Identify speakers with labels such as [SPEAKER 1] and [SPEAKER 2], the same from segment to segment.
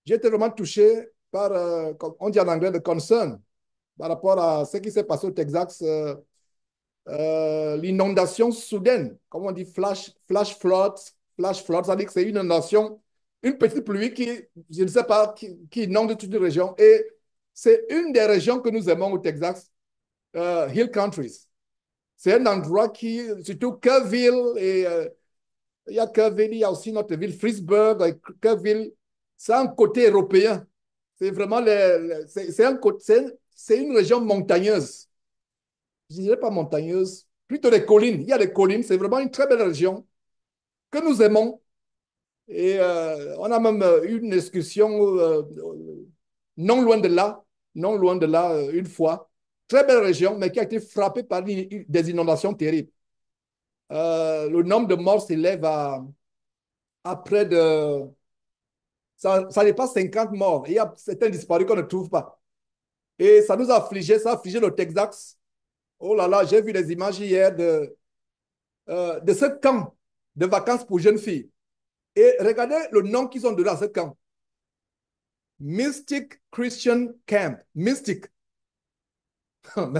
[SPEAKER 1] J'ai été vraiment touché par, comme on dit en anglais, le concern par rapport à ce qui s'est passé au Texas, l'inondation soudaine, comme on dit, flash flood, ça veut dire que c'est une inondation, une petite pluie qui, je ne sais pas, qui inonde toute une région. Et c'est une des régions que nous aimons au Texas, Hill Countries. C'est un endroit qui, surtout Kerrville, et il y a Kerrville, il y a aussi notre ville, Frisburg, et Kerrville, c'est un côté européen. C'est vraiment c'est une région montagneuse. Je ne dirais pas montagneuse, plutôt des collines. Il y a des collines, c'est vraiment une très belle région que nous aimons. Et on a même eu une excursion non loin de là, non loin de là, une fois. Très belle région, mais qui a été frappée par des inondations terribles. Le nombre de morts s'élève à près de... Ça dépasse 50 morts. Il y a certains disparus qu'on ne trouve pas. Et ça nous a affligés, ça a affligé le Texas. Oh là là, j'ai vu des images hier de ce camp de vacances pour jeunes filles. Et regardez le nom qu'ils ont donné à ce camp. Mystic Christian Camp. Mystic.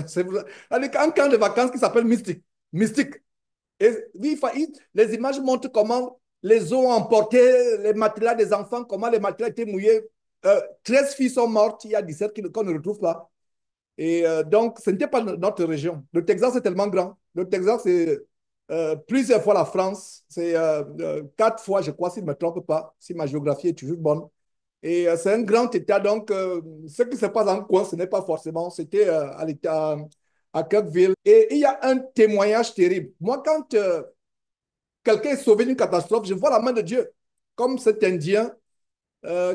[SPEAKER 1] C'est un camp de vacances qui s'appelle Mystic. Mystic. Et oui, les images montrent comment les eaux ont emporté les matelas des enfants, comment les matelas étaient mouillés. 13 filles sont mortes, il y a 17 qu'on ne retrouve pas. Et donc, ce n'était pas notre région. Le Texas est tellement grand. Le Texas, c'est plusieurs fois la France. C'est 4 fois, je crois, si je ne me trompe pas, si ma géographie est toujours bonne. Et c'est un grand État. Donc, ce qui se passe en coin, ce n'est pas forcément. C'était à l'État, à Kirkville. Et il y a un témoignage terrible. Moi, quand quelqu'un est sauvé d'une catastrophe, je vois la main de Dieu. Comme cet Indien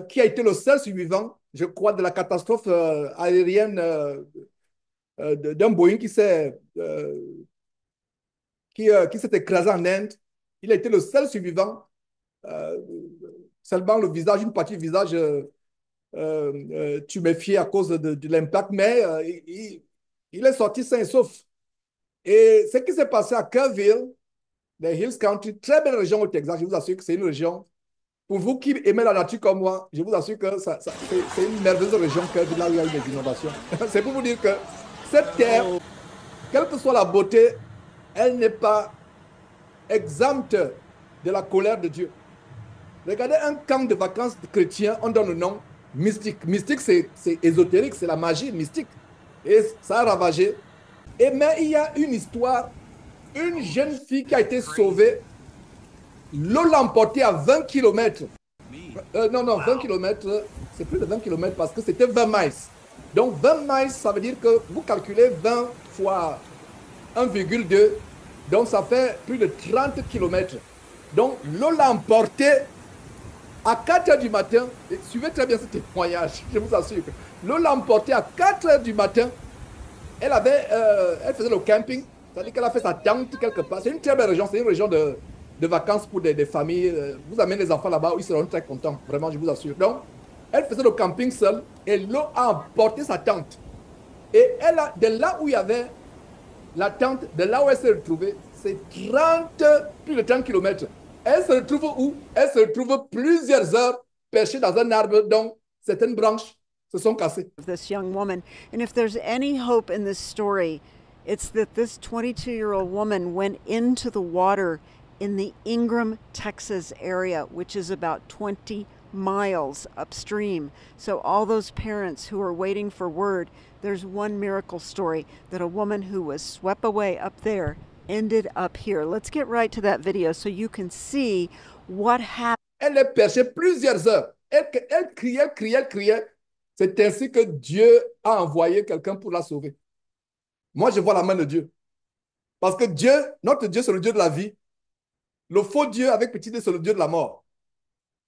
[SPEAKER 1] qui a été le seul survivant, je crois, de la catastrophe aérienne d'un Boeing qui s'est écrasé en Inde. Il a été le seul survivant, euh, seulement le visage, une partie du visage tuméfié à cause de l'impact, mais il est sorti sain et sauf. Et ce qui s'est passé à Kerrville, les Hills Country, très belle région au Texas, je vous assure que c'est une région, pour vous qui aimez la nature comme moi, je vous assure que c'est une merveilleuse région, Kerrville, là où il y a eu des inondations. C'est pour vous dire que cette terre, quelle que soit la beauté, elle n'est pas exempte de la colère de Dieu. Regardez un camp de vacances chrétiens, on donne le nom mystique. Mystique, c'est ésotérique, c'est la magie mystique. Et ça a ravagé. Et mais il y a une histoire, une jeune fille qui a été sauvée, l'eau l'a emportée à 20 kilomètres. Non, non, 20 kilomètres, c'est plus de 20 kilomètres parce que c'était 20 miles. Donc 20 miles, ça veut dire que vous calculez 20 fois 1,2, donc ça fait plus de 30 kilomètres. Donc l'eau l'a emporté à 4 heures du matin. Et suivez très bien ce témoignage, je vous assure. L'eau l'a emporté à 4 heures du matin. Elle faisait le camping, c'est-à-dire qu'elle a fait sa tente quelque part. C'est une très belle région, c'est une région de vacances pour des familles. Vous amenez les enfants là-bas, ils seront très contents, vraiment, je vous assure. Donc, elle faisait le camping seule et l'eau a emporté sa tente. Et de là où il y avait la tente, de là où elle s'est retrouvée, c'est plus de 30 kilomètres. Elle se retrouve où? Elle se retrouve plusieurs heures perchée dans un arbre dont certaines branches se sont cassées.
[SPEAKER 2] This young woman. And if there's any hope in this story, it's that this 22-year-old woman went into the water in the Ingram, Texas area, which is about 20 miles upstream. So all those parents who are waiting for word, there's one miracle story that a woman who was swept away up there ended up here. Let's get right to that video so you can see what happened.
[SPEAKER 1] Elle est perchée plusieurs heures. Elle criait, elle criait, elle criait. C'est ainsi que Dieu a envoyé quelqu'un pour la sauver. Moi, je vois la main de Dieu. Parce que Dieu, notre Dieu, c'est le Dieu de la vie. Le faux Dieu avec petit D, c'est le Dieu de la mort.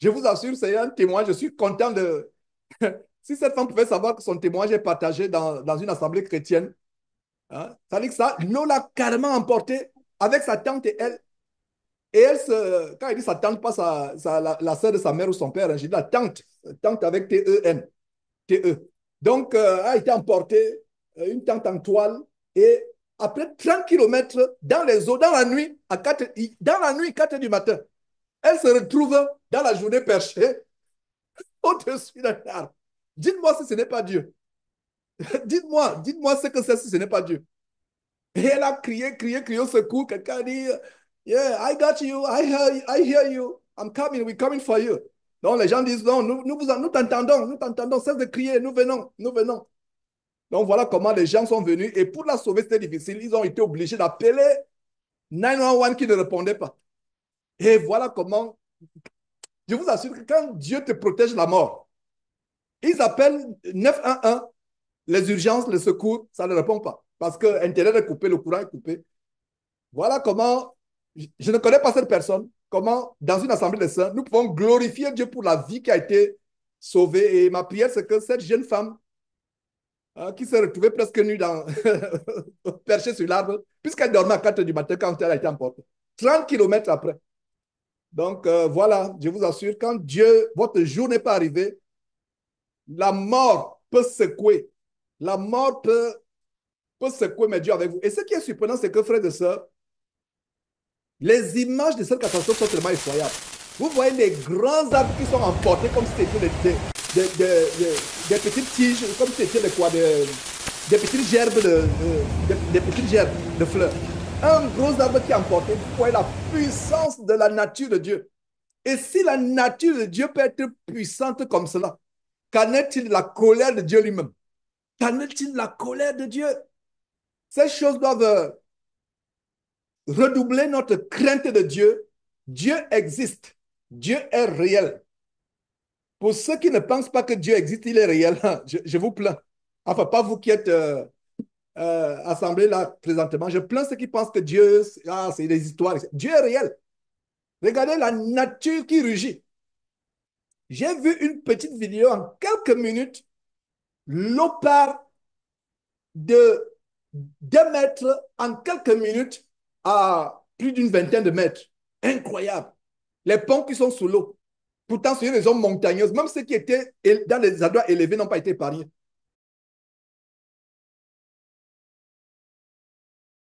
[SPEAKER 1] Je vous assure, c'est un témoin. Je suis content Si cette femme pouvait savoir que son témoignage est partagé dans une assemblée chrétienne, hein, ça dit que ça, l'eau l'a carrément emporté avec sa tante et elle. Et elle, quand elle dit sa tante, pas la sœur de sa mère ou son père, hein, j'ai dit la tante avec T-E-N, T-E. Donc, a été emportée, une tente en toile, et après 30 kilomètres dans les eaux, dans la nuit, dans la nuit, 4 heures du matin, elle se retrouve dans la journée perchée au-dessus d'un arbre. Dites-moi si ce n'est pas Dieu. Dites-moi ce que c'est si ce n'est pas Dieu. Et elle a crié, crié, crié au secours. Quelqu'un a dit, yeah, I got you, I hear you, I'm coming, we're coming for you. Donc les gens disent, non, nous t'entendons, cesse de crier, nous venons, nous venons. Donc voilà comment les gens sont venus. Et pour la sauver, c'était difficile. Ils ont été obligés d'appeler 911 qui ne répondait pas. Et voilà comment, je vous assure que quand Dieu te protège de la mort, ils appellent 911, les urgences, les secours, ça ne répond pas. Parce que Internet est coupé, le courant est coupé. Voilà comment, je ne connais pas cette personne, comment dans une assemblée de saints, nous pouvons glorifier Dieu pour la vie qui a été sauvée. Et ma prière, c'est que cette jeune femme, hein, qui s'est retrouvée presque nue perchée sur l'arbre, puisqu'elle dormait à 4 heures du matin quand elle a été emportée. 30 kilomètres après. Donc voilà, je vous assure, quand Dieu, votre jour n'est pas arrivé, la mort peut secouer. La mort peut secouer, mais Dieu avec vous. Et ce qui est surprenant, c'est que, frères et sœurs, les images de cette catastrophe sont tellement effroyables. Vous voyez les grands arbres qui sont emportés comme si c'était des petites tiges, comme si c'était des petites gerbes des petites gerbes de fleurs. Un gros arbre qui est emporté. Vous voyez la puissance de la nature de Dieu. Et si la nature de Dieu peut être puissante comme cela, qu'en est-il de la colère de Dieu lui-même? Qu'en est-il de la colère de Dieu? Ces choses doivent redoubler notre crainte de Dieu. Dieu existe. Dieu est réel. Pour ceux qui ne pensent pas que Dieu existe, il est réel. Je vous plains. Enfin, pas vous qui êtes assemblés là présentement. Je plains ceux qui pensent que Dieu, c'est des histoires. Dieu est réel. Regardez la nature qui rugit. J'ai vu une petite vidéo en quelques minutes. L'eau part de 2 mètres en quelques minutes à plus d'une vingtaine de mètres. Incroyable. Les ponts qui sont sous l'eau. Pourtant, sur les zones montagneuses, même ceux qui étaient dans les endroits élevés n'ont pas été épargnés.